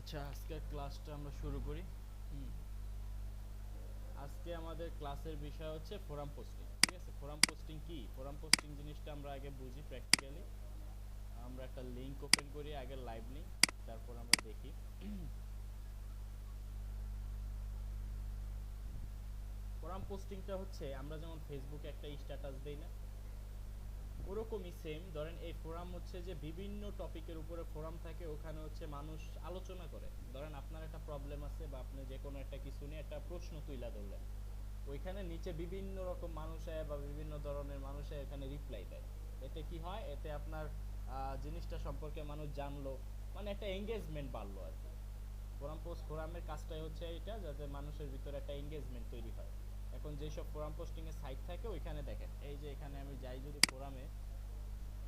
আচ্ছা, আজকের ক্লাসটা আমরা শুরু করি। হুম, আজকে আমাদের ক্লাসের বিষয় হচ্ছে ফোরাম পোস্টিং। ঠিক আছে, ফোরাম পোস্টিং কি? ফোরাম পোস্টিং জিনিসটা আমরা আগে বুঝি প্র্যাকটিক্যালি। আমরা একটা লিংক ওপেন করি, আগে লাইভ লিংক, তারপর আমরা দেখি। ফোরাম পোস্টিংটা হচ্ছে আমরা যেমন ফেসবুকে একটা স্ট্যাটাস দেই না, ওরকমই সেম। ধরেন এই ফোরাম হচ্ছে যে বিভিন্ন টপিকের উপরে ফোরাম থাকে, ওখানে হচ্ছে মানুষ আলোচনা করে। ধরেন আপনার একটা প্রবলেম আছে বা আপনি যে কোনো একটা কিছু নিয়ে একটা প্রশ্ন তুইলা ধরলেন, ওইখানে নিচে বিভিন্ন রকম মানুষে বা বিভিন্ন ধরনের মানুষে এখানে রিপ্লাই দেয়। এতে কি হয়? এতে আপনার জিনিসটা সম্পর্কে মানুষ জানলো, মানে একটা এঙ্গেজমেন্ট বাড়লো আর কি। ফোরামের কাজটাই হচ্ছে এটা, যাতে মানুষের ভিতরে একটা এঙ্গেজমেন্ট তৈরি হয়। এখন যেসব ফোরাম পোস্টিং এর সাইট থাকে ওইখানে দেখেন, এই যে এখানে আমি যাই যদি ফোরামে,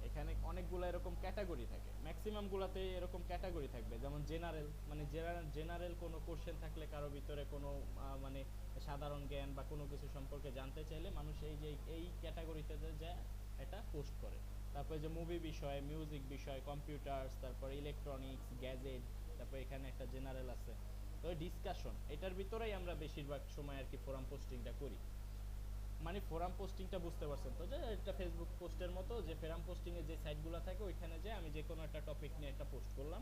এখানে অনেকগুলো এরকম ক্যাটাগরি থাকে, ম্যাক্সিমাম গুলাতে এরকম ক্যাটাগরি থাকবে। যেমন জেনারেল, মানে জেনারেল কোনো কোশ্চেন থাকলে, কারো ভিতরে কোনো মানে সাধারণ জ্ঞান বা কোনো কিছু সম্পর্কে জানতে চাইলে মানুষ এই যে এই ক্যাটাগরিতে যায় এটা পোস্ট করে। তারপরে যে মুভি বিষয়, মিউজিক বিষয়, কম্পিউটার্স, তারপরে ইলেকট্রনিক্স, গ্যাজেট, তারপর এখানে একটা জেনারেল আছে। তো ডিসকাশন, এটার ভিতরেই আমরা বেশিরভাগ সময় আর কি ফোরাম পোস্টিংটা করি। মানে ফোরাম পোস্টিংটা বুঝতে পারছেন তো, যে এটা ফেসবুক পোস্টের মতো, যে ফোরাম পোস্টিং এর যে সাইটগুলো থাকে ওইখানে যে আমি যে কোনো একটা টপিক নিয়ে একটা পোস্ট করলাম,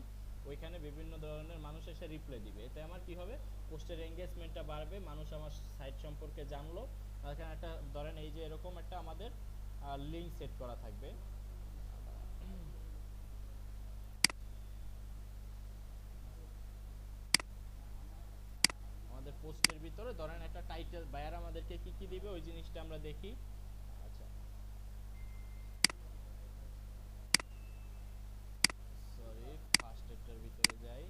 ওইখানে বিভিন্ন ধরনের মানুষ এসে রিপ্লাই দিবে। এতে আমার কি হবে? পোস্টের এঙ্গেজমেন্টটা বাড়বে, মানুষ আমার সাইট সম্পর্কে জানলো। এখানে একটা ধরেন এই যে এরকম একটা আমাদের লিঙ্ক সেট করা থাকবে। আমাদের পোস্টের ভিতরে ধরেন একটা টাইটেল, বায়ার আমাদেরকে কি কি দিবে ওই জিনিসটা আমরা দেখি। আচ্ছা, সরি, ফার্স্ট এটার ভিতরে যাই।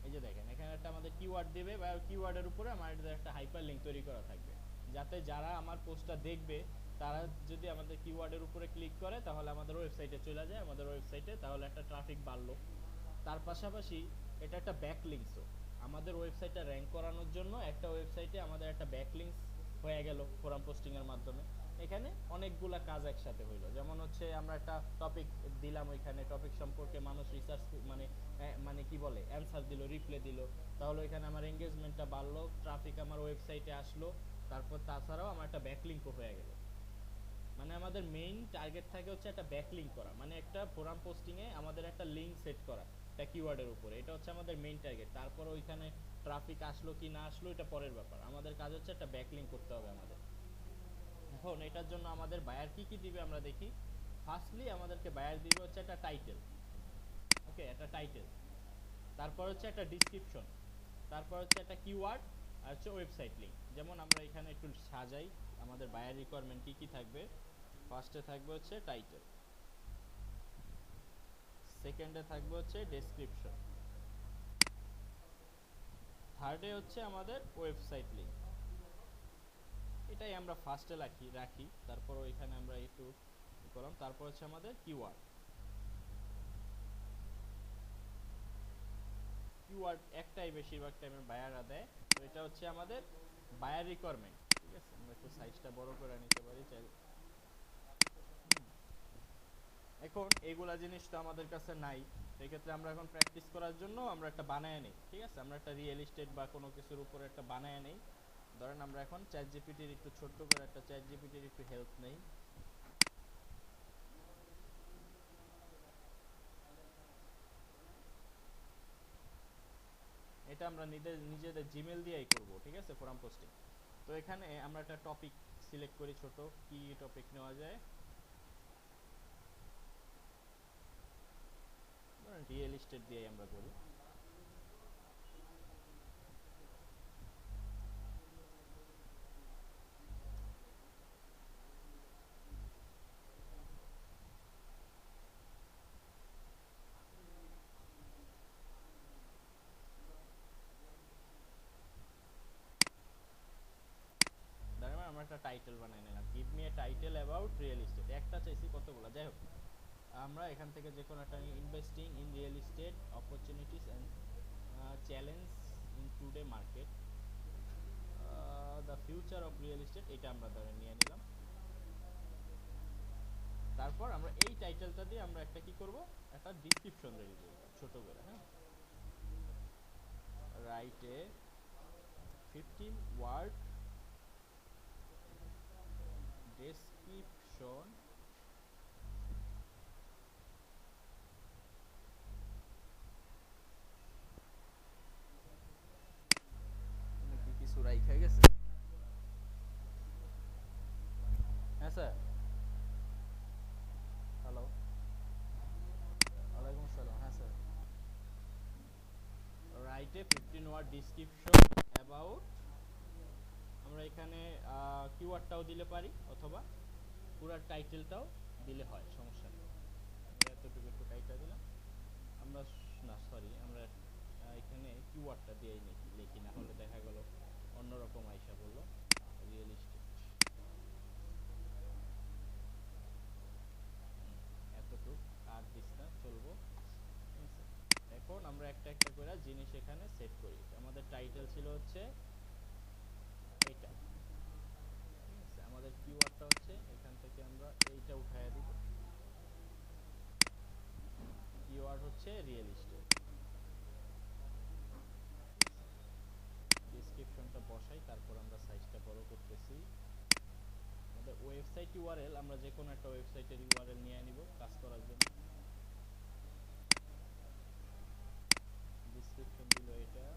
এই যে দেখেন, এখানে একটা আমাদের কিওয়ার্ড দিবে, বা কিওয়ার্ডের উপরে আমার একটা হাইপার লিংক তৈরি করা থাকবে, যাতে যারা আমার পোস্টটা দেখবে তারা যদি আমাদের কিওয়ার্ডের উপরে ক্লিক করে তাহলে আমাদের ওয়েবসাইটে চলে যায়, আমাদের ওয়েবসাইটে, তাহলে একটা ট্রাফিক বাড়লো। তার পাশাপাশি এটা একটা ব্যাকলিংকসও, আমাদের ওয়েবসাইটটা র্যাঙ্ক করানোর জন্য একটা ওয়েবসাইটে আমাদের একটা ব্যাকলিংকস হয়ে গেল ফোরাম পোস্টিং এর মাধ্যমে। এখানে অনেকগুলা কাজ একসাথে হইলো, যেমন হচ্ছে আমরা একটা টপিক দিলাম, ওইখানে টপিক সম্পর্কে মানুষ রিসার্চ, মানে মানে কি বলে, অ্যান্সার দিল, রিপ্লাই দিল, তাহলে ওইখানে আমার এঙ্গেজমেন্টটা বাড়লো, ট্রাফিক আমার ওয়েবসাইটে আসলো। তারপর তাছাড়াও আমার একটা ব্যাকলিংকও হয়ে গেল। মানে আমাদের মেইন টার্গেট থাকে হচ্ছে একটা ব্যাকলিংক করা, মানে একটা ফোরাম পোস্টিং এ আমাদের একটা লিংক সেট করা একটা কিওয়ার্ডের উপরে, এটা হচ্ছে আমাদের মেইন টার্গেট। তারপর ওইখানে ট্রাফিক আসলো কি না আসলো এটা পরের ব্যাপার, আমাদের কাজ হচ্ছে একটা ব্যাকলিংক করতে হবে আমাদের। এখন এটার জন্য আমাদের বায়ার কি কি দিবে আমরা দেখি। ফার্স্টলি আমাদেরকে বায়ার দিবে হচ্ছে একটা টাইটেল। ওকে, একটা টাইটেল, তারপর হচ্ছে একটা ডিসক্রিপশন, তারপর হচ্ছে একটা কিওয়ার্ড, আর হচ্ছে ওয়েবসাইট লিংক। যেমন আমরা এখানে একটু সাজাই আমাদের বায়ার রিকোয়ারমেন্ট কি কি থাকবে। ফার্স্টে থাকবে হচ্ছে টাইটেল, সেকেন্ডে থাকবে হচ্ছে ডেসক্রিপশন, থার্ডে হচ্ছে আমাদের ওয়েবসাইট লিংক। এটাই আমরা ফার্স্টে রাখি, তারপর ওইখানে আমরা একটু করলাম, তারপর হচ্ছে আমাদের কিওয়ার্ড। কিওয়ার্ড একটাই বেশিরভাগ টাইমে বায়াররা দেয়, তো এটা হচ্ছে আমাদের বায়ার রিকোয়ারমেন্ট। ঠিক আছে, আমরা একটু সাইজটা বড় করে নিতে পারি চাইলে। এখন এইগুলা জিনিস তো আমাদের কাছে নাই, সেই ক্ষেত্রে আমরা এখন প্র্যাকটিস করার জন্য আমরা একটা বানায় নেই। ঠিক আছে, আমরা একটা রিয়েল এস্টেট বা কোনো কিছুর উপরে একটা বানায় নেই। ধরেন আমরা এখন চ্যাট জিপিটির একটু ছোট্ট করে একটা চ্যাট জিপিটির একটু হেল্প নেই। এটা আমরা নিজেদের জিমেল দিয়েই করব। ঠিক আছে, ফোরাম পোস্টিং। তো এখানে আমরা একটা টপিক সিলেক্ট করি, ছোট কি টপিক নেওয়া যায়। ধরেন রিয়েল এস্টেট দিয়েই আমরা করি। ধরেন আমরা একটা টাইটেল বানাই নিলাম, give me a title about real estate, একটা চাইছি কতগুলো, যাই হোক। আমরা এখান থেকে যে কোনো একটা investing in real estate opportunities and challenge in today market, the future of real estate, এটা আমরা ধরে নিয়ে নিলাম। তারপর আমরা এই টাইটেলটা দিয়ে আমরা একটা কি করব, একটা ডেসক্রিপশন রেডি করব ছোট করে। হ্যাঁ, রাইট এ 15 ওয়ার্ড ডেসক্রিপশন কি কিছু রাইখা গেছে। হ্যাঁ স্যার, হ্যালো, ওয়ালাইকুম আসসালাম। হ্যাঁ স্যার, রাইটে 15 ওয়ার্ড ডিসক্রিপশন অ্যাবাউট, আমরা এখানে কিওয়ার্ডটাও দিলে পারি অথবা পুরো টাইটেলটাও দিলে হয়, সমস্যা নেই। আমরা এতটুকু একটু টাইটেল দিলাম আমরা, না সরি, আমরা এখানে কিওয়ার্ডটা দিয়েই লিখি, না হলে দেখা গেল অন্যরকম আইসা বললো রিয়েল এস্টেট। এতটুক আর দিস না, চলবো। ঠিক আছে, এখন আমরা একটা একটা করে জিনিস এখানে সেট করি। আমাদের টাইটেল ছিল হচ্ছে এইটা, ঠিক আছে, আমাদের কিওয়ার্ডটা হচ্ছে এখান থেকে আমরা এইটা উঠাইয়া দিব, কিওয়ার্ড হচ্ছে রিয়েল এস্টেট। ডেসক্রিপশনটা বসাই, তারপর আমরা সাইজটা বড় করতেছি। আমাদের ওয়েবসাইট ইউআরএল, আমরা যে কোনো একটা ওয়েবসাইটের ইউআরএল নিয়ে নিব কাজ করার জন্য। ডেসক্রিপশন দিল এটা,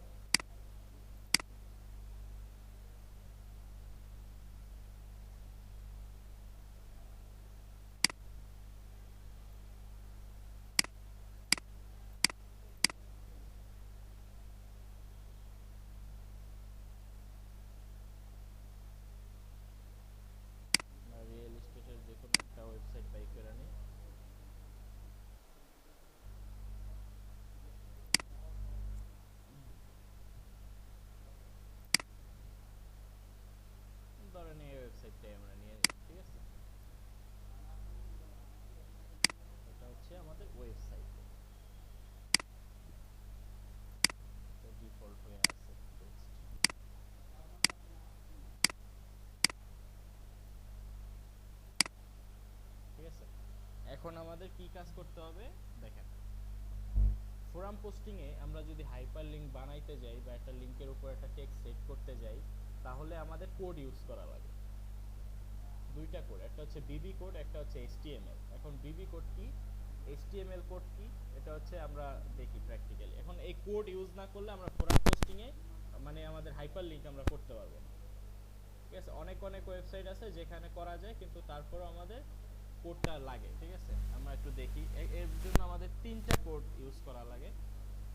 রিয়েল এস্টেটের যে কোনো একটা ওয়েবসাইট বাই করে নিই। ধরেন এই ওয়েবসাইটটাই আমরা নিয়ে নিই, ঠিক আছে, এটা হচ্ছে আমাদের ওয়েবসাইট, এটা ডিফল্ট হয়ে আছে টেক্সট। ঠিক আছে, এখন আমাদের কি কাজ করতে হবে দেখেন। ফোরাম পোস্টিংয়ে আমরা যদি হাইপার লিঙ্ক বানাইতে যাই বা একটা লিঙ্কের উপর একটা টেক্সট সেট করতে যাই, তাহলে আমাদের কোড ইউজ করা লাগে। দুইটা কোড, একটা হচ্ছে বিবি কোড, একটা হচ্ছে এইচটিএমএল। এখন বিবি কোড কি, এইচটিএমএল কোড কি, এটা হচ্ছে আমরা দেখি প্র্যাকটিক্যালি। এখন এই কোড ইউজ না করলে আমরা ফোরাম পোস্টিংয়ে মানে আমাদের হাইপার লিঙ্ক আমরা করতে পারবো না। ঠিক আছে, অনেক অনেক ওয়েবসাইট আছে যেখানে করা যায়, কিন্তু তারপরও আমাদের কোডটা লাগে। ঠিক আছে, আমরা একটু দেখি। এর জন্য আমাদের তিনটা কোড ইউজ করা লাগে,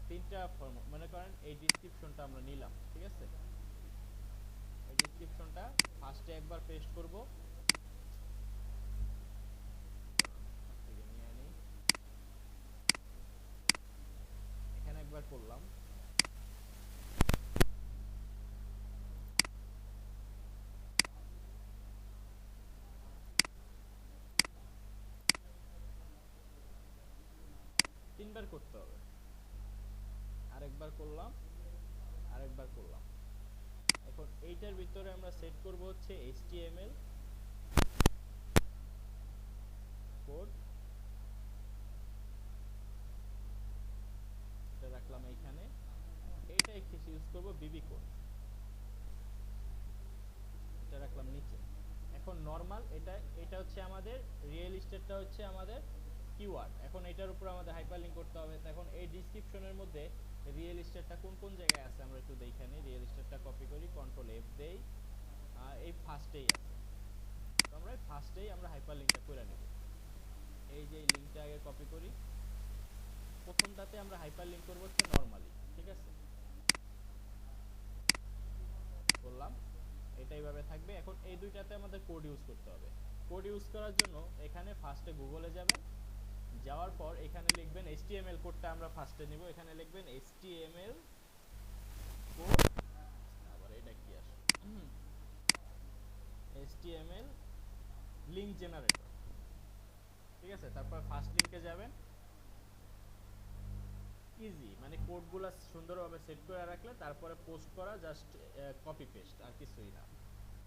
তিনটা ফর্ম। মনে করেন এই ডেসক্রিপশনটা আমরা নিলাম, ঠিক আছে, এই ডেসক্রিপশনটা ফার্স্টে একবার পেস্ট করব, থেকে নিয়ে আনি, এখানে একবার করলাম, তিনবার করতে হবে, আরেকবার করলাম, আরেকবার করলাম। এখন এইটার ভিতরে আমরা সেট করব হচ্ছে এইচটিএমএল কোড, এটা রাখলাম এইখানে। এইটাই ইউজ করব বিবি কোড, এটা রাখলাম নিচে। এখন নরমাল এটা, এটা হচ্ছে আমাদের রিয়েল এস্টেটটা হচ্ছে আমাদের কিওয়ার্ড। এখন এটার উপর আমাদের হাইপারলিংক করতে হবে। এখন এই ডেসক্রিপশনের মধ্যে রিয়েল এস্টেটটা কোন কোন জায়গায় আছে আমরা একটু দেখে নিই। রিয়েল এস্টেটটা কপি করি, কন্ট্রোল এফ দেই, এই ফার্স্টেই আছে, তো আমরা ফার্স্টেই আমরা হাইপারলিংকটা করে নেব। এই যে লিংকটা আগে কপি করি, প্রথমটাতে আমরা হাইপারলিংক করব হচ্ছে নরমালি, ঠিক আছে, বললাম এটা এইভাবে থাকবে। এখন এই দুইটাতে আমাদের কোড ইউজ করতে হবে। কোড ইউজ করার জন্য এখানে ফার্স্টে গুগলে যাবেন, যাওয়ার পর এখানে লিখবেন এইচটিএমএল কোডটা আমরা ফার্স্টে নিব। এখানে লিখবেন এইচটিএমএল কোড, আবার এটা কি আসে, এইচটিএমএল লিংক জেনারেটর, ঠিক আছে। তারপর ফার্স্ট লিংকে যাবেন, ইজি, মানে কোডগুলো সুন্দরভাবে সেট করে রাখলে তারপরে পোস্ট করা জাস্ট কপি পেস্ট, আর কিছুই না।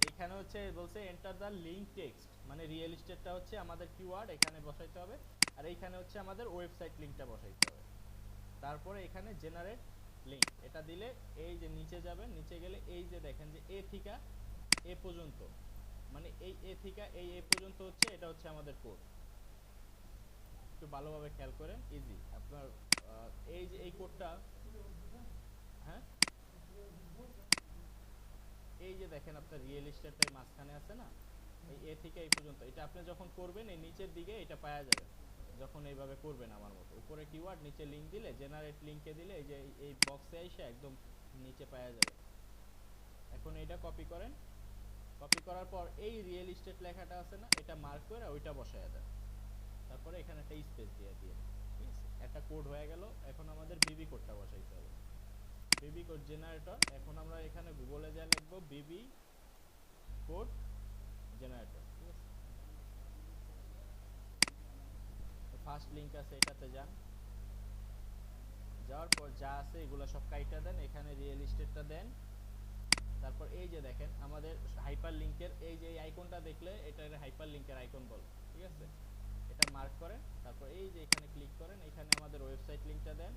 এই এখানে হচ্ছে বলছে এন্টার দ্য লিঙ্ক টেক্সট, মানে রিয়েল এস্টেটটা হচ্ছে আমাদের কিওয়ার্ড এখানে বসাইতে হবে, আর এইখানে হচ্ছে আমাদের ওয়েবসাইট লিঙ্কটা বসাইতে হবে। তারপরে এখানে জেনারেট লিঙ্ক এটা দিলে এই যে নিচে যাবেন, নিচে গেলে এই যে দেখেন যে এ থিকা এ পর্যন্ত, মানে এই এ থিকা এই এ পর্যন্ত হচ্ছে এটা হচ্ছে আমাদের কোড। একটু ভালোভাবে খেয়াল করেন, ইজি আপনার এই যে এই কোডটা, হ্যাঁ এই যে দেখেন আপনার রিয়েল এস্টেটটাই মাঝখানে আছে না, এই এ থেকে এই পর্যন্ত, এটা আপনি যখন করবেন এই নিচের দিকে এটা পাওয়া যাবে, যখন এইভাবে করবেন আমার মতো উপরে কিওয়ার্ড নিচে লিঙ্ক দিলে জেনারেট লিঙ্কে দিলে এই যে এই বক্সে এসে একদম নিচে পাওয়া যাবে। এখন এইটা কপি করেন, কপি করার পর এই রিয়েল এস্টেট লেখাটা আছে না, এটা মার্ক করে ওইটা বসায় দেন, তারপরে এখানে একটা স্পেস দিয়ে দিয়ে, ঠিক আছে, একটা কোড হয়ে গেল। এখন আমাদের বিবি কোডটা বসাইতে হবে, বিবি কোড জেনারেটর। এখন আমরা এখানে গুগলে যা লিখবো বিবি কোড জেনারেটর, ঠিক আছে। ফার্স্ট লিংক আছে এটাতে যান, যাওয়ার পর যা আছে এগুলো সব কাইটা দেন, এখানে রিয়েল এস্টেটটা দেন। তারপর এই যে দেখেন আমাদের হাইপার লিংকের এই যে আইকনটা দেখলে এটা হাইপার লিংকের আইকন বলে, ঠিক আছে। এটা মার্ক করেন, তারপর এই যে এখানে ক্লিক করেন, এখানে আমাদের ওয়েবসাইট লিংকটা দেন,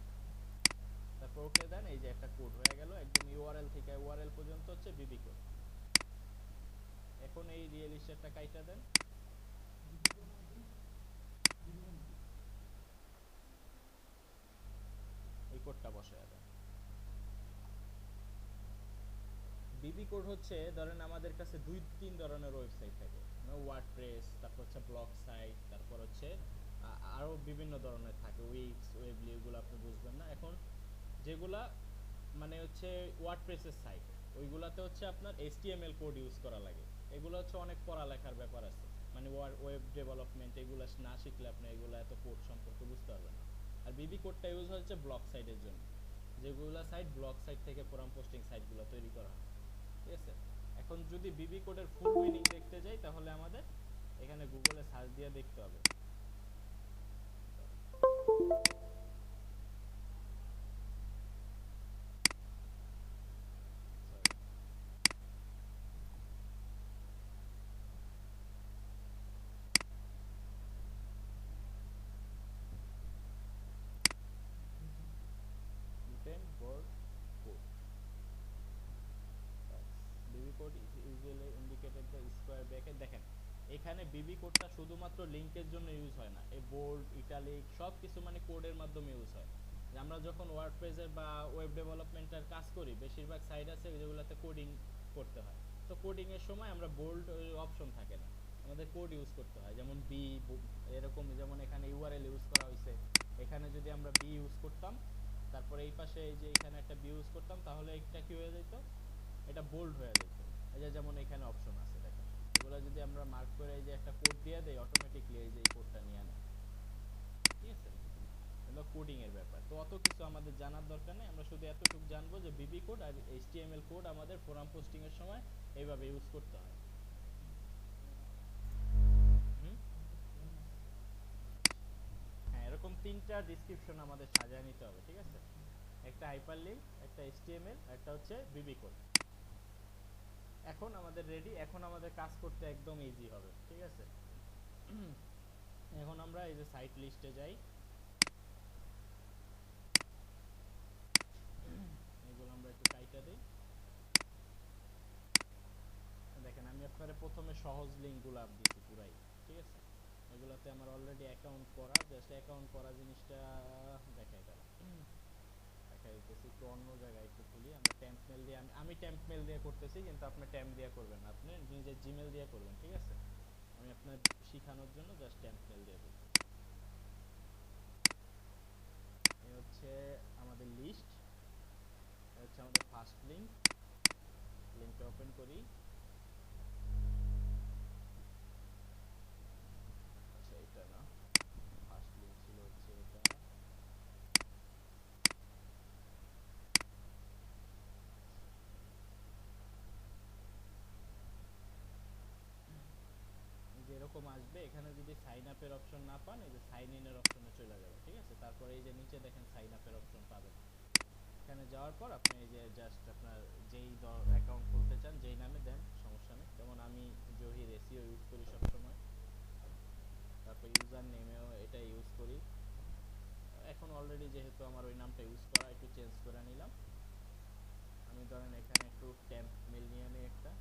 তারপর ওকে দেন। এই যে একটা কোড হয়ে গেল একদম ইউআরএল থেকে ইউআরএল পর্যন্ত হচ্ছে বিবি কোড। এখন এই রিয়েল এস্টেটটা কাইটা দেন, এই কোডটা বসায় দেন। বিবি কোড হচ্ছে ধরেন আমাদের কাছে দুই তিন ধরনের ওয়েবসাইট থাকে, ওয়ার্ডপ্রেস, তারপর হচ্ছে ব্লগ সাইট, তারপর হচ্ছে আরও বিভিন্ন ধরনের থাকে, উইক্স, ওয়েবলি, এগুলো আপনি বুঝবেন না এখন। যেগুলা মানে হচ্ছে ওয়ার্ডপ্রেসের সাইট, ওইগুলাতে হচ্ছে আপনার এইচটিএমএল কোড ইউজ করা লাগে, এগুলো হচ্ছে অনেক পড়ালেখার ব্যাপার আছে, মানে ওয়েব ডেভেলপমেন্ট এগুলো না শিখলে আপনি এগুলো এত কোড সম্পর্কে বুঝতে পারবেন না। আর বিবি কোডটা ইউজ হচ্ছে ব্লগ সাইটের জন্য, যেগুলো সাইট ব্লগ সাইট থেকে ফোরাম পোস্টিং সাইটগুলো তৈরি করা হয়, ঠিক আছে। এখন যদি বিবি কোডের ফুল মিনিং দেখতে যাই তাহলে আমাদের এখানে গুগলে সার্চ দিয়ে দেখতে হবে। Gutenberg code. Bibi code is usually indicated the square bracket। দেখেন এখানে বিবি কোডটা শুধুমাত্র লিংকের জন্য ইউজ হয় না, এই বোল্ড ইটালিক সব কিছু মানে কোডের মাধ্যমে ইউজ হয়। যে আমরা যখন ওয়ার্ডপ্রেসের বা ওয়েব ডেভেলপমেন্টের কাজ করি বেশিরভাগ সাইট আছে যেগুলোতে কোডিং করতে হয়, তো কোডিং এর সময় আমরা বোল্ড অপশন থাকে না, আমাদের কোড ইউজ করতে হয়, যেমন বি এরকম, যেমন এখানে ইউআরএল ইউজ করা হয়েছে, এখানে যদি আমরা বি ইউজ করতাম, তারপরে এই পাশে এই যে এখানে একটা বি ইউজ করতাম, তাহলে এটা কি হয়ে যেত, এটা বোল্ড হয়ে যেত। এই যে যেমন এখানে অপশন আছে দেখেন, এগুলো যদি আমরা মার্ক করে এই যে একটা কোড দিয়ে দেই অটোমেটিকলি এই যে এই কোডটা নিয়ে নেয়, ঠিক আছে। এগুলো কোডিং এর ব্যাপার, তো অত কিছু আমাদের জানার দরকার নেই, আমরা শুধু এতটুকু জানবো যে বিবি কোড আর এইচটিএমএল কোড আমাদের ফোরাম পোস্টিং এর সময় এইভাবে ইউজ করতে হয়। হুম, হ্যাঁ এরকম তিনটা ডেসক্রিপশন আমাদের সাজিয়ে নিতে হবে, ঠিক আছে। একটা হাইপারলিংক, একটা এইচটিএমএল, একটা হচ্ছে বিবি কোড। এখন আমাদের রেডি, এখন আমাদের কাজ করতে একদম ইজি হবে, ঠিক আছে। এখন আমরা এই যে সাইট লিস্টে যাই, এগুলো আমরা একটু কাইটা দিই। দেখেন আমি আপনার প্রথমে সহজ লিঙ্কগুলো দিচ্ছি পুরাই, ঠিক আছে। এগুলাতে আমার অলরেডি অ্যাকাউন্ট করা, জাস্ট অ্যাকাউন্ট করা জিনিসটা দেখাই তারা দেখাই দিতেছি। একটু অন্য জায়গায় একটু খুলি, আমরা ট্যাম্প মেল দিয়ে, আমি ট্যাম্প মেল দিয়ে করতেছি, কিন্তু আপনি ট্যাম্প দিয়ে করবেন না, আপনি নিজের জিমেল দিয়ে করবেন, ঠিক আছে। আমি আপনার শিখানোর জন্য জাস্ট ট্যাম্প মেল দিয়ে করছি। এই হচ্ছে আমাদের লিস্ট, এটা হচ্ছে আমাদের ফার্স্ট লিঙ্ক, লিঙ্কটা ওপেন করি। আচ্ছা এটা না, ফার্স্ট লিঙ্ক ছিল হচ্ছে এটা। যে এরকম আসবে, এখানে যদি সাইন আপের অপশন না পান এই যে সাইন ইন এর অপশনে চলে যাবে, ঠিক আছে। তারপরে এই যে নিচে দেখেন সাইন আপের অপশন পাবেন, এখানে যাওয়ার পর আপনি এই যে জাস্ট আপনার যেই অ্যাকাউন্ট খুলতে চান যেই নামে দেন সমস্যা সমস্যা নেই। যেমন আমি জহির এসিও ইউজ করি সবসময়, তারপর ইউজার নেমেও এটা ইউজ করি। এখন অলরেডি যেহেতু আমার ওই নামটা ইউজ করা, একটু চেঞ্জ করে নিলাম। আমি ধরেন এখানে একটু টেম্প মেল নিয়ে নিই একটা।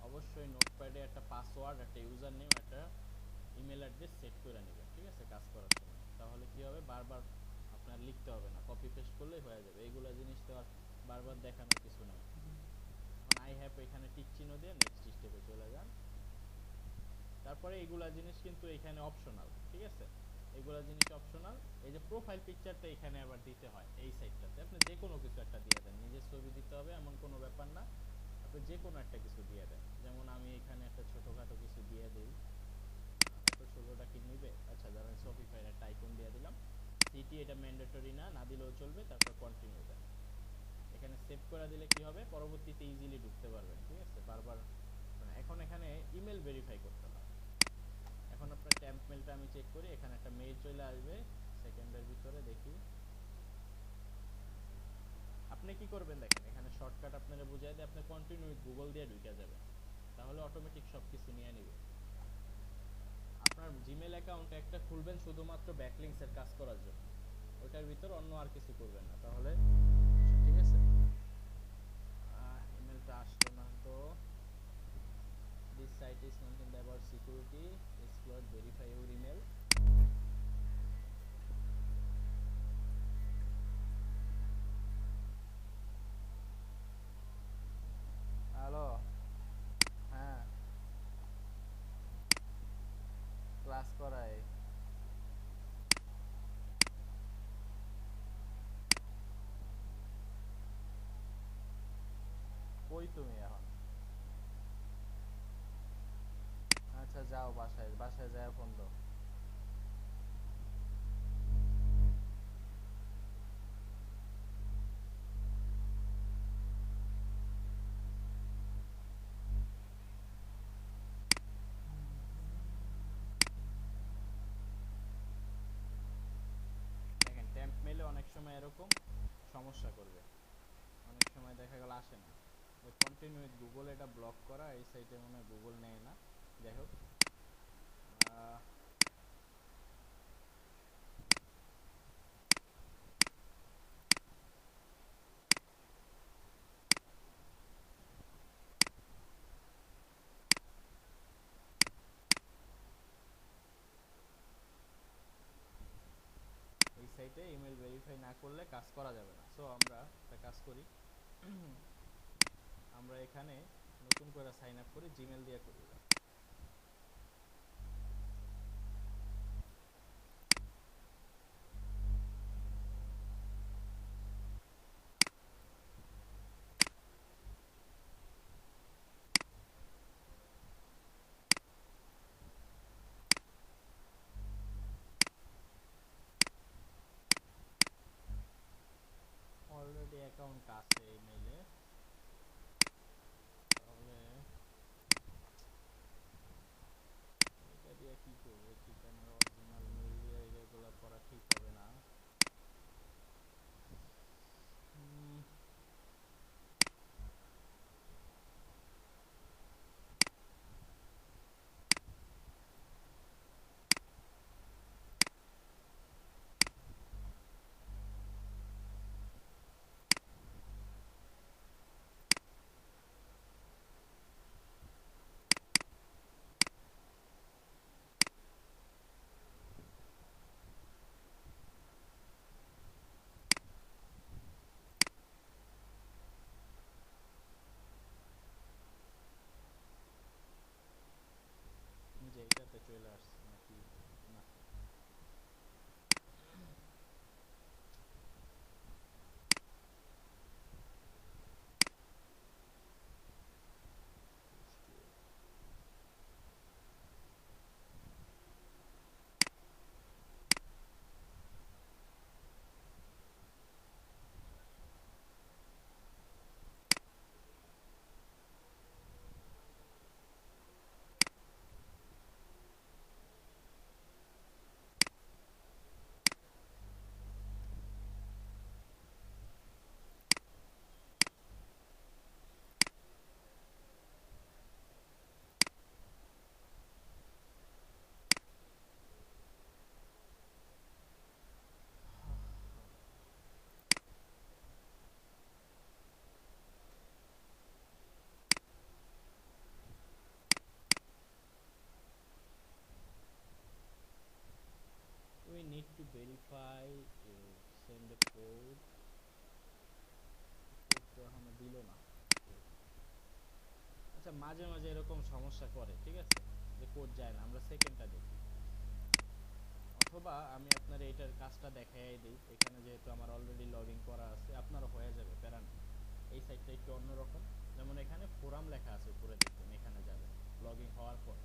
অবশ্যই নোটপ্যাডে একটা পাসওয়ার্ড, একটা ইউজার নেম, একটা ইমেল অ্যাড্রেস সেট করে নেবেন, ঠিক আছে, কাজ করার সময়। তাহলে কি হবে, বারবার আপনার লিখতে হবে না, কপি পেস্ট করলেই হয়ে যাবে। এইগুলা জিনিস তো আর বারবার দেখানোর কিছু নাই। এখন আই হ্যাভ এখানে টিক চিহ্ন দিয়ে নেক্সট স্টেপে চলে যান। তারপরে এইগুলা জিনিস কিন্তু এখানে অপশনাল, ঠিক আছে, এগুলা জিনিস অপশনাল। এই যে প্রোফাইল পিকচারটা এখানে আবার দিতে হয়, এই সাইডটাতে আপনি যে কোনো কিছু একটা দিয়ে দেন, নিজের ছবি দিতে হবে এমন কোনো ব্যাপার না, আপনি যে কোনো একটা কিছু দিয়ে দেন। যেমন আমি এখানে একটা ছোটোখাটো কিছু দিয়ে দিই। এত ষোলোটা কি নিবে, আচ্ছা ধরেন শপিফাইয়ের একটা আইকন দিয়ে দিলাম। সিটি এটা ম্যান্ডেটরি না, না দিলেও চলবে। তারপর কন্টিনিউ দেন। এখানে সেভ করে দিলে কি হবে, পরবর্তীতে ইজিলি ঢুকতে পারবেন, ঠিক আছে, বারবার। এখন এখানে ইমেল ভেরিফাই করতে হয়। এখন আপনার ট্যাম্প মেলটা আমি চেক করি, এখানে একটা মেইল চলে আসবে সেকেন্ডের ভিতরে, দেখি। আপনি কি করবেন দেখেন, এখানে শর্টকাট আপনারা বুঝাই দিয়ে আপনি কন্টিনিউ উইথ গুগল দিয়ে ঢুকে যাবেন, তাহলে অটোমেটিক সব কিছু নিয়ে নিবে। আপনার জিমেল অ্যাকাউন্ট একটা খুলবেন শুধুমাত্র ব্যাকলিংসের কাজ করার জন্য, ওটার ভিতর অন্য আর কিছু করবেন না, তাহলে ঠিক আছে। ইমেলটা আসলো না তো। This site is mention about security explore verify your email. Hello, হ্যাঁ, ক্লাস করায়। কই তুমি এখন? আচ্ছা যাও বাসায়, বাসায় যাও ফোন দাও। দেখেন ট্যাম্প মেলে অনেক সময় এরকম সমস্যা করবে, অনেক সময় দেখা গেল আসে না। কন্টিনিউ উইথ গুগল এটা ব্লক করা, এই সাইটে মনে হয় গুগল নেয় না। যাই হোক, এই সাইটে ইমেল ভেরিফাই না করলে কাজ করা যাবে না। সো আমরা একটা কাজ করি, আমরা এখানে নতুন করে সাইন আপ করি, জিমেল দিয়ে করি। অলরেডি অ্যাকাউন্ট আছে ইমেলে, তাহলে এটা দিয়ে কি করবো, ঠিকানার অরিজিনাল মেল দিয়ে এগুলো করা ঠিক হবে না। ভেরিফাই সেন্ড এ কোড, তো এখনো দিল না। আচ্ছা মাঝে মাঝে এরকম সমস্যা করে, ঠিক আছে, যে কোড যায় না, আমরা সেকেন্ডটা দেখি। অথবা আমি আপনার এইটার কাজটা দেখাই দিই, এখানে যেহেতু আমার অলরেডি লগ ইন করা আছে, আপনারও হয়ে যাবে, প্যারা না। এই সাইটটা একটু অন্যরকম, যেমন এখানে ফোরাম লেখা আছে উপরে দেখবেন, এখানে যাবেন লগ ইন হওয়ার পর।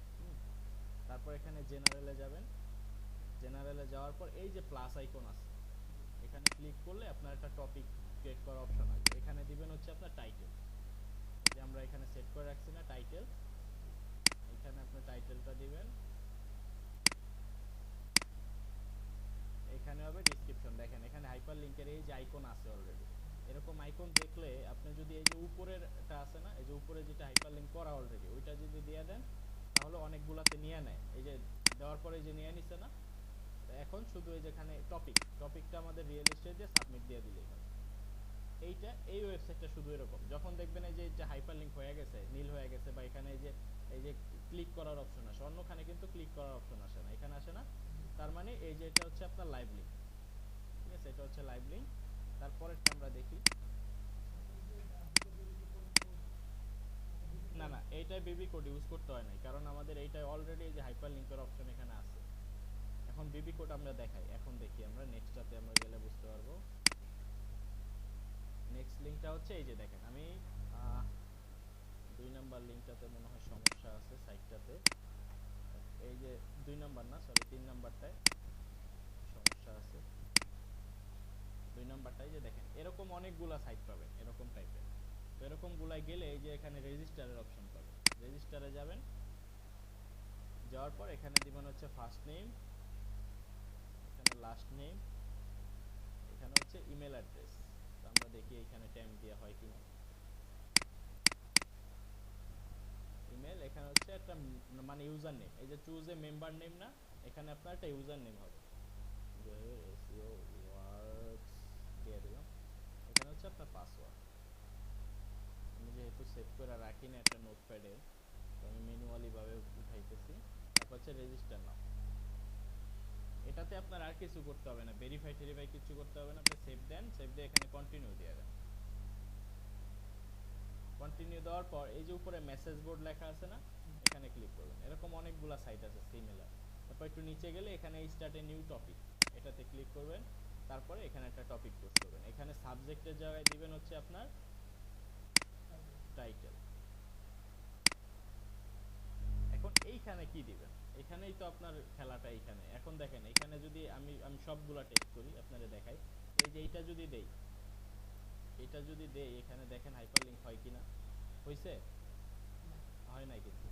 তারপর এখানে জেনারেলে যাবেন, জেনারেলে যাওয়ার পর এই যে প্লাস আইকন আছে, এখানে ক্লিক করলে আপনার একটা টপিক ক্রিয়েট করার অপশন আসবে। এখানে দিবেন হচ্ছে আপনার টাইটেল, যে আমরা এখানে সেট করে রাখছি না টাইটেল, এখানে আপনার টাইটেলটা দিবেন। এখানে হবে ডেসক্রিপশন, দেখেন এখানে হাইপার লিংকের এই যে আইকন আছে অলরেডি, এরকম আইকন দেখলে আপনি যদি এই যে উপরেরটা আছে না, এই যে উপরে যেটা হাইপার লিংক করা অলরেডি, ওইটা যদি দিয়ে দেন তাহলে অনেকগুলাতে নিয়ে নেয়। এই যে দেওয়ার পরে যে নিয়ে নিছে না, এখন শুধু এই যেখানে টপিকটা আমাদের রিয়েল এস্টেট দিয়ে সাবমিট দিয়ে দিলেই হবে। এইটা এই ওয়েবসাইটটা শুধু এরকম, যখন দেখবেন এই যে হাইপার লিংক হয়ে গেছে, নীল হয়ে গেছে, বা এখানে এই যে ক্লিক করার অপশন আসে, অন্যখানে কিন্তু ক্লিক করার অপশন আসে না, এখানে আসে না, তার মানে এই যে এটা হচ্ছে আপনার লাইভ লিংক, ঠিক আছে, এটা হচ্ছে লাইভ লিংক। তারপরেরটা আমরা দেখি, না না এইটাই বিবি কোড ইউজ করতে হয় নাই, কারণ আমাদের এইটাই অলরেডি এই যে হাইপার লিংকের অপশন এখানে আছে। এখন বিবি কোড আমরা দেখাই, এখন দেখি আমরা নেক্সটটাতে আমরা গেলে বুঝতে পারবো। নেক্সট লিংকটা হচ্ছে এই যে দেখেন, আমি 2 নাম্বার লিংকটাতে মনে হয় সমস্যা আছে সাইটটাতে, এই যে 2 নাম্বার না, সরি 3 নাম্বারটায় সমস্যা আছে। 2 নাম্বারটাই যে দেখেন এরকম অনেকগুলা সাইট পাবেন এরকম টাইপের, তো এরকম গুলাই গেলে এই যে এখানে রেজিস্টারের অপশন পাবেন, রেজিস্টারে যাবেন, যাওয়ার পর এখানে দিবেন হচ্ছে ফার্স্ট নেম, এখানে লাস্ট নেম, এখানে হচ্ছে ইমেল অ্যাড্রেস। তো আমরা দেখি এখানে ট্যাম্প দেওয়া হয় কিনা। ইমেল, এখানে হচ্ছে একটা মানে ইউজার নেম, এই যে চুজ এ মেম্বার নেম না, এখানে আপনার একটা ইউজার নেম হবে, জহির এসইও ওয়ার্কস দিয়ে দিলাম। এখানে হচ্ছে আপনার পাসওয়ার্ড, আমি যেহেতু সেভ করে রাখি না একটা নোটপ্যাডে, তো আমি ম্যানুয়ালি ভাবে উঠাইতেছি। তারপর হচ্ছে রেজিস্টার নাও, এটাতে আপনার আর কিছু করতে হবে না, ভেরিফাই টেরিফাই কিছু করতে হবে না, আপনি সেভ দেন, সেভ দিয়ে এখানে কন্টিনিউ দিয়ে দেন। কন্টিনিউ দেওয়ার পর এই যে উপরে মেসেজ বোর্ড লেখা আছে না, এখানে ক্লিক করবেন, এরকম অনেকগুলা সাইট আছে সিমিলার। তারপর একটু নিচে গেলে এখানে স্টার্ট এ নিউ টপিক, এটাতে ক্লিক করবেন, তারপরে এখানে একটা টপিক পোস্ট করবেন, এখানে সাবজেক্টের জায়গায় দিবেন হচ্ছে আপনার টাইটেল। এখন এইখানে কি দিবেন, এখানেই তো আপনার খেলাটা এইখানে। এখন দেখেন এখানে যদি আমি আমি সবগুলা টেক্সট করি আপনাদের দেখাই, এই যে এইটা যদি দেই, এটা যদি দেই, এখানে দেখেন হাইপার লিংক হয় কিনা, হইছে? হয় নাই কিন্তু,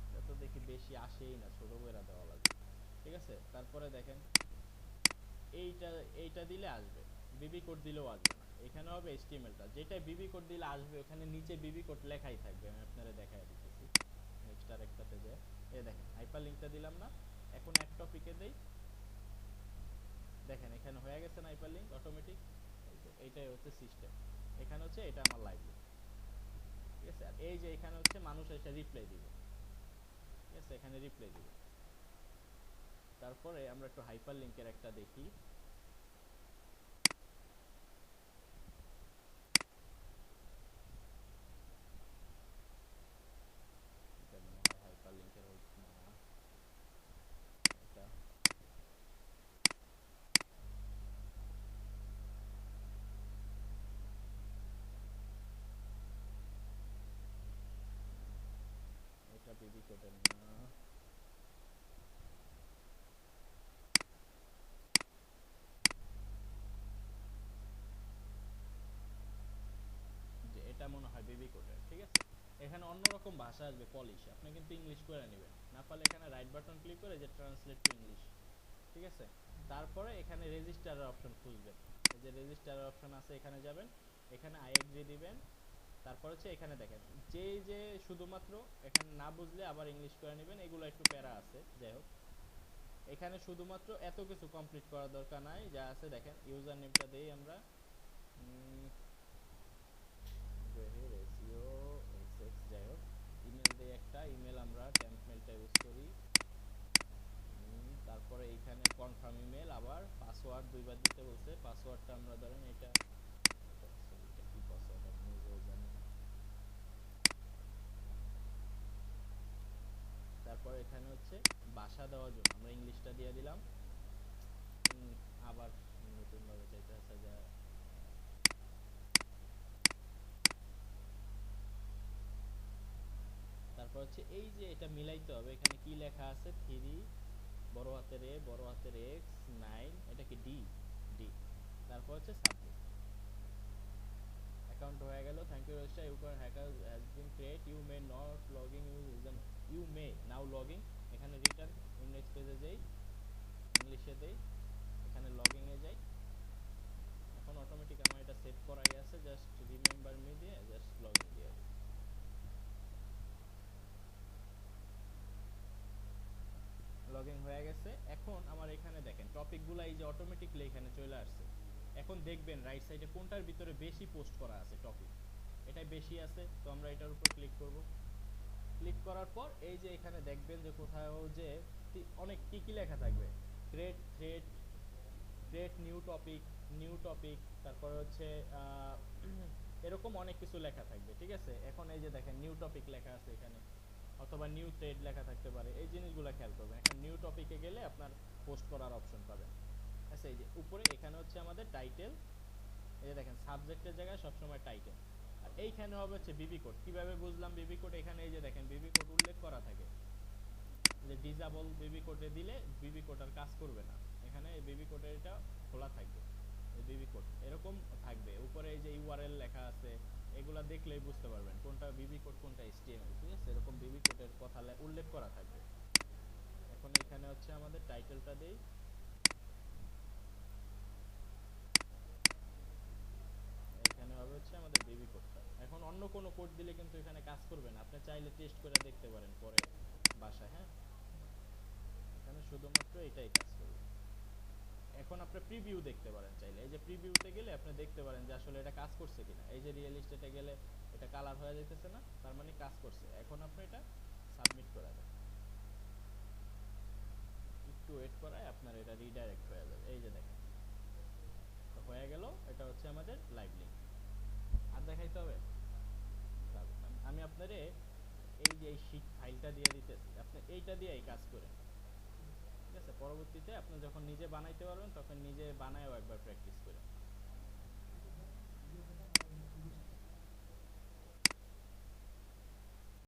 এটা তো দেখি বেশি আসেই না, ছোট করে দেওয়া লাগবে, ঠিক আছে। তারপরে দেখেন এইটা এইটা দিলে আসবে, বিবি কোড দিলেও আসবে না, এখানে হবে এইচটিএমএলটা, যেটা বিবি কোড দিলে আসবে ওখানে নিচে বিবি কোড লেখাই থাকবে। আমি আপনাদের দেখাই দিতেছি, নেক্সট আরেকটাতে যায়, এই দেখেন হাইপার লিংকটা দিলাম না, এখন এক টপিকে দেই, দেখেন এখানে হয়ে গেছে না হাইপার লিংক অটোমেটিক, এইটাই হচ্ছে সিস্টেম। এখানে হচ্ছে এটা আমার লাইভ লিংক, ঠিক আছে। আর এই যে এখানে হচ্ছে মানুষ এসে রিপ্লাই দিবে, ঠিক আছে, এখানে রিপ্লাই দিবে। তারপরে আমরা একটু হাইপার লিংকের একটা দেখি, এটা মনে হয় হাইপার লিংকের হচ্ছে না, এটা এটা বিবি কোডের না, যে এটা মনে হয় বিবি কোডের, ঠিক আছে। এখানে অন্যরকম ভাষা আসবে পলিশ, আপনি কিন্তু ইংলিশ করে নেবেন, না পারলে এখানে রাইট বাটন ক্লিক করে যে ট্রান্সলেট টু ইংলিশ, ঠিক আছে। তারপরে এখানে রেজিস্টারের অপশন খুঁজবেন, এই যে রেজিস্টারের অপশন আছে, এখানে যাবেন, এখানে আই এগ্রি দিবেন। তারপর হচ্ছে এখানে দেখেন যে শুধুমাত্র এখানে না বুঝলে আবার ইংলিশ করে নেবেন, এগুলো একটু প্যারা আছে, যাই হোক। এখানে শুধুমাত্র এত কিছু কমপ্লিট করার দরকার নাই, যা আছে দেখেন ইউজার নেমটা দেই আমরা, জহির এসইও এক্স, যাই হোক। ইমেল দেই একটা, ইমেল আমরা টেম্প মেলটা ইউজ করি, তারপরে এইখানে কনফার্ম ইমেল, আবার পাসওয়ার্ড দুইবার দিতে বলছে। পাসওয়ার্ডটা আমরা ধরেন এটা কি পাসওয়ার্ড আমি নিজেও জানি না। তারপর এখানে হচ্ছে ভাষা দেওয়ার জন্য আমরা ইংলিশটা দিয়ে দিলাম। আবার নতুন ভাবে চাইতে আছে যে তারপর হচ্ছে এই যে এটা মিলাইতে হবে, এখানে কি লেখা আছে 3 বড় হাতের এ বড় হাতের এক্স 9, এটা কি ডি, ডি। তারপর হচ্ছে সাবমিট। অ্যাকাউন্ট হয়ে গেল। Thank you register your hacker has been create, you may not login you may now login. এখানে রিটার্ন নেক্সট পেজে যাই, ইংলিশে দেই, এখানে লগইন এ যাই। এখন অটোমেটিক আমার এটা সেভ করাই আছে, জাস্ট রিমেম্বার মি দিয়ে জাস্ট লগইন দিয়ে দিই। লগইন হয়ে গেছে। এখন আমার এখানে দেখেন টপিকগুলো এই যে অটোমেটিকলি এখানে চলে আসছে। এখন দেখবেন রাইট সাইডে কোনটার ভিতরে বেশি পোস্ট করা আছে টপিক, এটাই বেশি আছে, তো আমরা এটার উপর ক্লিক করব। ক্লিক করার পর এই যে এখানে দেখবেন যে কোথাও যে অনেক কি কি লেখা থাকবে, create thread, create new topic, তারপরে হচ্ছে এরকম অনেক কিছু লেখা থাকবে, ঠিক আছে। এখন এই যে দেখেন নিউ টপিক লেখা আছে এখানে, অথবা নিউ থ্রেড লেখা থাকতে পারে, এই জিনিসগুলো খেয়াল করবেন। এখন নিউ টপিকে গেলে আপনার পোস্ট করার অপশন পাবেন। আচ্ছা এই যে উপরে এখানে হচ্ছে আমাদের টাইটেল, এই যে দেখেন সাবজেক্টের জায়গায় সবসময় টাইটেল। আর এইখানে হবে হচ্ছে বিবি কোড। কিভাবে বুঝলাম বিবি কোড? এখানে এই যে দেখেন বিবি কোড উল্লেখ করা থাকে, যে ডিজাবল বিবি কোডে দিলে বিবি কোড আর কাজ করবে না। এখানে এই বিবি কোডের এটা খোলা থাকবে, এই বিবি কোড এরকম থাকবে। উপরে এই যে ইউআরএল লেখা আছে, এগুলা দেখলেই বুঝতে পারবেন কোনটা বিবি কোড কোনটা এইচটিএমএল, ঠিক আছে। এরকম বিবি কোডের কথা উল্লেখ করা থাকবে। এখন এখানে হচ্ছে আমাদের টাইটেলটা দেই, এখানে হবে হচ্ছে আমাদের বিবি কোডটা। এখন অন্য কোনো কোড দিলে কিন্তু এখানে কাজ করবে না, আপনি চাইলে টেস্ট করে দেখতে পারেন পরে বাসায়, হ্যাঁ। এখানে শুধুমাত্র এটাই কাজ করবে। এখন আপনি প্রিভিউ দেখতে পারেন চাইলে, এই যে প্রিভিউতে গেলে আপনি দেখতে পারেন যে আসলে এটা কাজ করছে কিনা। এই যে রিয়েল এস্টেটে গেলে এটা কালার হয়ে যাইতেছে না, তার মানে কাজ করছে। এখন আপনি এটা সাবমিট করে দেন, একটু ওয়েট করায় আপনার এটা রিডাইরেক্ট হয়ে যাবে। এই যে দেখেন হয়ে গেল, এটা হচ্ছে আমাদের লাইভ লিংক। আর দেখাইতে হবে আমি আপনারে এই যে এই শিট ফাইলটা দিয়ে দিতেছি, আপনি এইটা দিয়েই কাজ করেন, ঠিক আছে। পরবর্তীতে আপনি যখন নিজে বানাইতে পারবেন তখন নিজে বানায়ও একবার প্র্যাকটিস করেন।